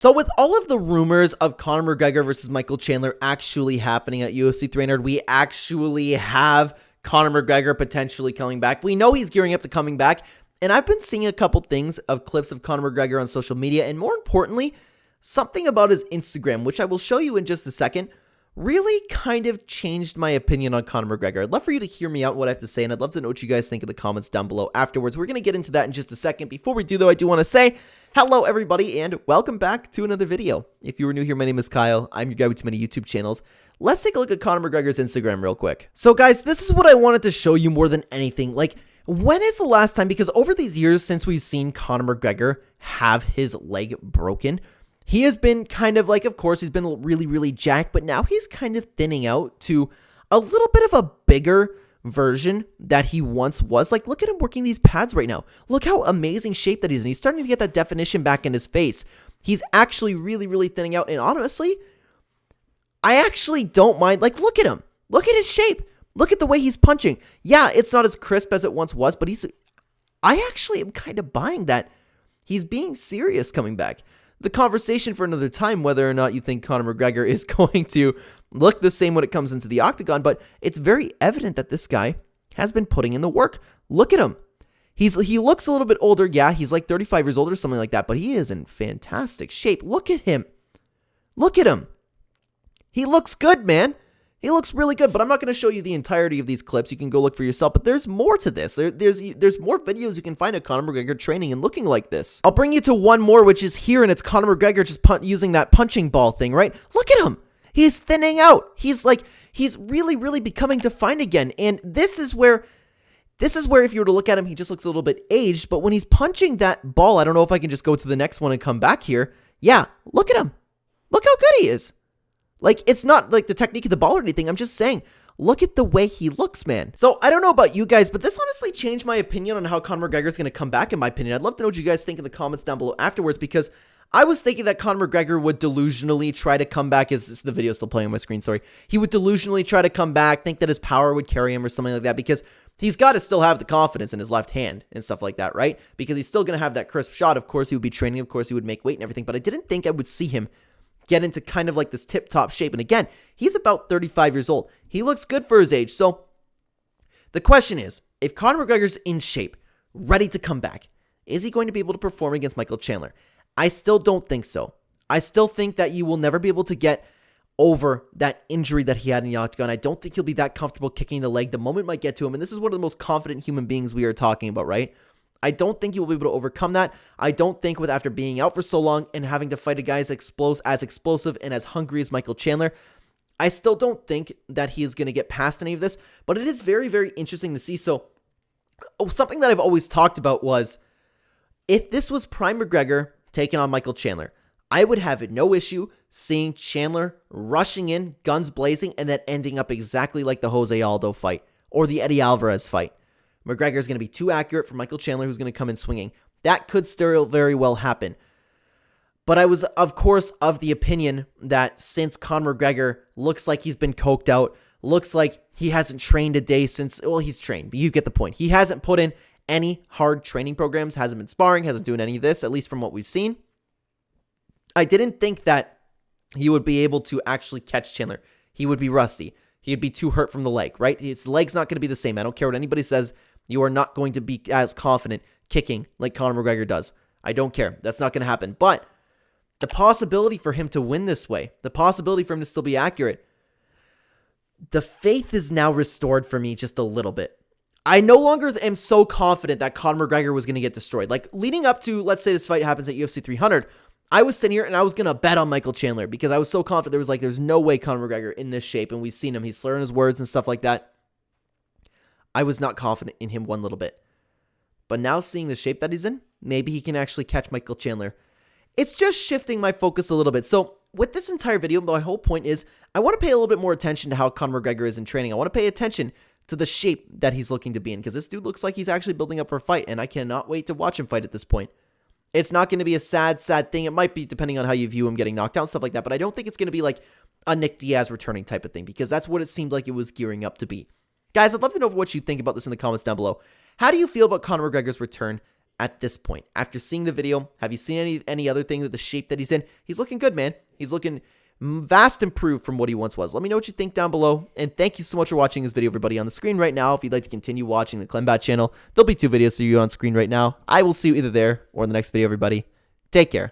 So with all of the rumors of Conor McGregor versus Michael Chandler actually happening at UFC 300, we actually have Conor McGregor potentially coming back. We know he's gearing up to coming back, and I've been seeing a couple things of clips of Conor McGregor on social media, and more importantly, something about his Instagram, which I will show you in just a second, really kind of changed my opinion on Conor McGregor. I'd love for you to hear me out what I have to say, and I'd love to know what you guys think in the comments down below afterwards. We're going to get into that in just a second. Before we do, though, I do want to say hello, everybody, and welcome back to another video. If you were new here, my name is Kyle. I'm your guy with too many YouTube channels. Let's take a look at Conor McGregor's Instagram real quick. So, guys, this is what I wanted to show you more than anything. Like, when is the last time, because over these years since we've seen Conor McGregor have his leg broken, he has been kind of like, of course, he's been really, really jacked, but now he's kind of thinning out to a little bit of a bigger version that he once was. Like, look at him working these pads right now. Look how amazing shape that he's in. He's starting to get that definition back in his face. He's actually really, really thinning out, and honestly, I actually don't mind. Like, look at him. Look at his shape. Look at the way he's punching. Yeah, it's not as crisp as it once was, but I actually am kind of buying that he's being serious coming back. The conversation for another time, whether or not you think Conor McGregor is going to look the same when it comes into the octagon, but it's very evident that this guy has been putting in the work. Look at him. He looks a little bit older. Yeah, he's like 35 years old or something like that, but he is in fantastic shape. Look at him. Look at him. He looks good, man. He looks really good, but I'm not going to show you the entirety of these clips. You can go look for yourself, but there's more to this. There's more videos you can find of Conor McGregor training and looking like this. I'll bring you to one more, which is here, and it's Conor McGregor just using that punching ball thing, right? Look at him. He's thinning out. He's really, really becoming defined again, and this is where if you were to look at him, he just looks a little bit aged, but when he's punching that ball, I don't know if I can just go to the next one and come back here. Yeah, look at him. Look how good he is. Like, it's not like the technique of the ball or anything. I'm just saying, look at the way he looks, man. So, I don't know about you guys, but this honestly changed my opinion on how Conor McGregor is going to come back, in my opinion. I'd love to know what you guys think in the comments down below afterwards, because I was thinking that Conor McGregor would delusionally try to come back. Is the video still playing on my screen? Sorry. He would delusionally try to come back, think that his power would carry him or something like that, because he's got to still have the confidence in his left hand and stuff like that, right? Because he's still going to have that crisp shot. Of course, he would be training. Of course, he would make weight and everything, but I didn't think I would see him get into kind of like this tip-top shape. And again, he's about 35 years old. He looks good for his age. So the question is, if Conor McGregor's in shape, ready to come back, is he going to be able to perform against Michael Chandler? I still don't think so. I still think that you will never be able to get over that injury that he had in the octagon. I don't think he'll be that comfortable kicking the leg. The moment might get to him, and this is one of the most confident human beings we are talking about, right? I don't think he will be able to overcome that. I don't think after being out for so long and having to fight a guy as explosive and as hungry as Michael Chandler, I still don't think that he is going to get past any of this, but it is very, very interesting to see. So something that I've always talked about was, if this was prime McGregor taking on Michael Chandler, I would have no issue seeing Chandler rushing in, guns blazing, and then ending up exactly like the Jose Aldo fight or the Eddie Alvarez fight. McGregor is going to be too accurate for Michael Chandler, who's going to come in swinging. That could still very well happen. But I was, of course, of the opinion that since Conor McGregor looks like he's been coked out, looks like he hasn't trained a day since, well, he's trained, but you get the point. He hasn't put in any hard training programs, hasn't been sparring, hasn't doing any of this, at least from what we've seen. I didn't think that he would be able to actually catch Chandler. He would be rusty. He'd be too hurt from the leg, right? His leg's not going to be the same. I don't care what anybody says. You are not going to be as confident kicking like Conor McGregor does. I don't care. That's not going to happen. But the possibility for him to win this way, the possibility for him to still be accurate, the faith is now restored for me just a little bit. I no longer am so confident that Conor McGregor was going to get destroyed. Like, leading up to, let's say this fight happens at UFC 300, I was sitting here and I was going to bet on Michael Chandler because I was so confident. There's no way Conor McGregor in this shape, and we've seen him. He's slurring his words and stuff like that. I was not confident in him one little bit. But now seeing the shape that he's in, maybe he can actually catch Michael Chandler. It's just shifting my focus a little bit. So with this entire video, my whole point is I want to pay a little bit more attention to how Conor McGregor is in training. I want to pay attention to the shape that he's looking to be in, because this dude looks like he's actually building up for a fight, and I cannot wait to watch him fight at this point. It's not going to be a sad thing. It might be depending on how you view him getting knocked out and stuff like that, but I don't think it's going to be like a Nick Diaz returning type of thing, because that's what it seemed like it was gearing up to be. Guys, I'd love to know what you think about this in the comments down below. How do you feel about Conor McGregor's return at this point? After seeing the video, have you seen any other thing with the shape that he's in? He's looking good, man. He's looking vast improved from what he once was. Let me know what you think down below, and thank you so much for watching this video, everybody. On the screen right now, if you'd like to continue watching the Clenbat channel, there'll be 2 videos for you on screen right now. I will see you either there or in the next video, everybody. Take care.